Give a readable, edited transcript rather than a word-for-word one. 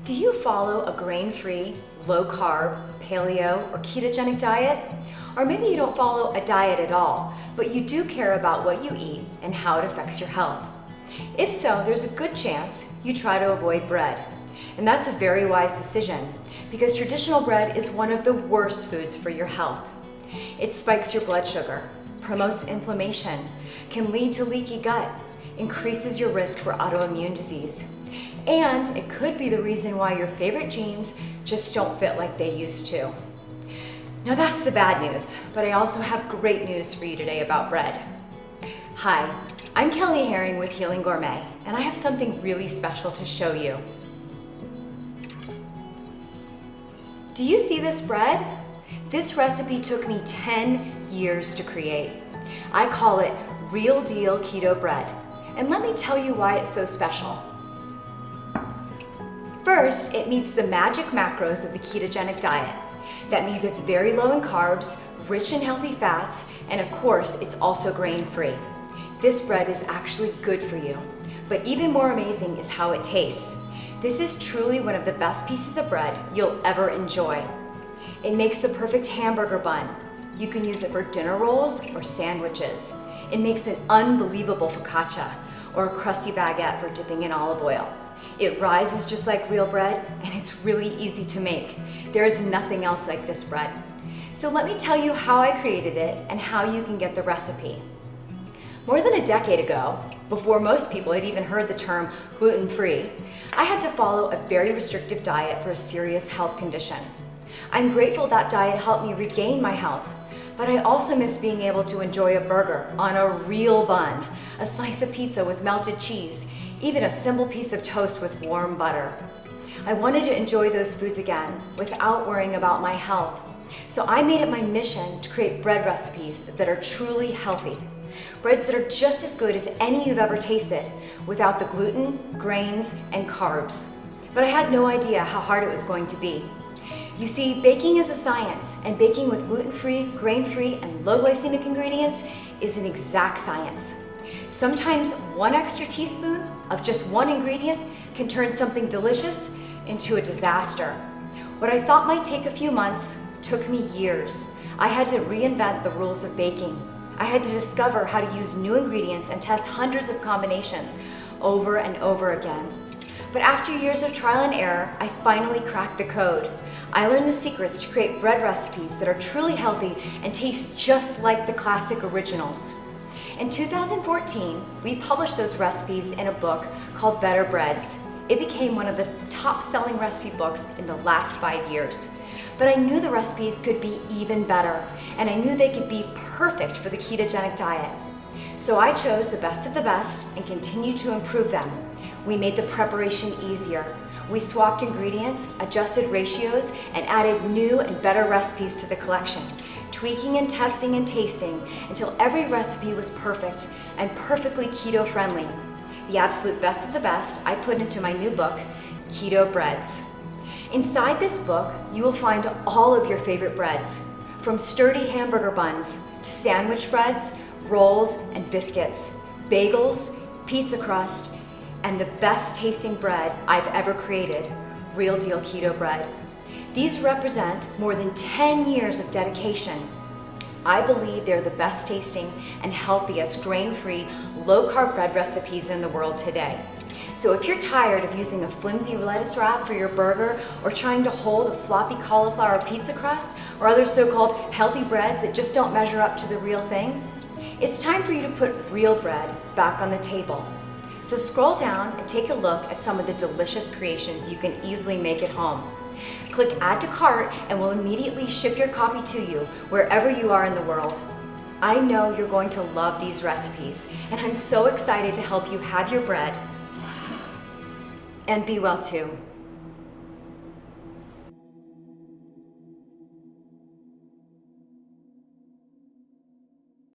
Do you follow a grain-free, low-carb, paleo, or ketogenic diet? Or maybe you don't follow a diet at all, but you do care about what you eat and how it affects your health. If so, there's a good chance you try to avoid bread. And that's a very wise decision, because traditional bread is one of the worst foods for your health. It spikes your blood sugar, promotes inflammation, can lead to leaky gut, increases your risk for autoimmune disease. And it could be the reason why your favorite jeans just don't fit like they used to. Now that's the bad news, but I also have great news for you today about bread. Hi, I'm Kelly Herring with Healing Gourmet, and I have something really special to show you. Do you see this bread? This recipe took me 10 years to create. I call it Real Deal Keto Bread, and let me tell you why it's so special. First, it meets the magic macros of the ketogenic diet. That means it's very low in carbs, rich in healthy fats, and of course, it's also grain-free. This bread is actually good for you, but even more amazing is how it tastes. This is truly one of the best pieces of bread you'll ever enjoy. It makes the perfect hamburger bun. You can use it for dinner rolls or sandwiches. It makes an unbelievable focaccia or a crusty baguette for dipping in olive oil. It rises just like real bread, and it's really easy to make. There is nothing else like this bread. So let me tell you how I created it and how you can get the recipe. More than a decade ago, before most people had even heard the term gluten-free, I had to follow a very restrictive diet for a serious health condition. I'm grateful that diet helped me regain my health, but I also miss being able to enjoy a burger on a real bun, a slice of pizza with melted cheese, even a simple piece of toast with warm butter. I wanted to enjoy those foods again without worrying about my health. So I made it my mission to create bread recipes that are truly healthy. Breads that are just as good as any you've ever tasted, without the gluten, grains, and carbs. But I had no idea how hard it was going to be. You see, baking is a science, and baking with gluten-free, grain-free, and low glycemic ingredients is an exact science. Sometimes one extra teaspoon of just one ingredient can turn something delicious into a disaster. What I thought might take a few months took me years. I had to reinvent the rules of baking. I had to discover how to use new ingredients and test hundreds of combinations over and over again. But after years of trial and error, I finally cracked the code. I learned the secrets to create bread recipes that are truly healthy and taste just like the classic originals. In 2014, we published those recipes in a book called Better Breads. It became one of the top-selling recipe books in the last 5 years. But I knew the recipes could be even better, and I knew they could be perfect for the ketogenic diet. So I chose the best of the best and continued to improve them. We made the preparation easier. We swapped ingredients, adjusted ratios, and added new and better recipes to the collection, tweaking and testing and tasting until every recipe was perfect and perfectly keto-friendly. The absolute best of the best I put into my new book, Keto Breads. Inside this book, you will find all of your favorite breads, from sturdy hamburger buns to sandwich breads, rolls, and biscuits, bagels, pizza crust, and the best tasting bread I've ever created, Real Deal Keto Bread. These represent more than 10 years of dedication. I believe they're the best tasting and healthiest grain-free, low-carb bread recipes in the world today. So if you're tired of using a flimsy lettuce wrap for your burger, or trying to hold a floppy cauliflower pizza crust, or other so-called healthy breads that just don't measure up to the real thing, it's time for you to put real bread back on the table. So scroll down and take a look at some of the delicious creations you can easily make at home. Click Add to Cart and we'll immediately ship your copy to you wherever you are in the world. I know you're going to love these recipes, and I'm so excited to help you have your bread and be well too.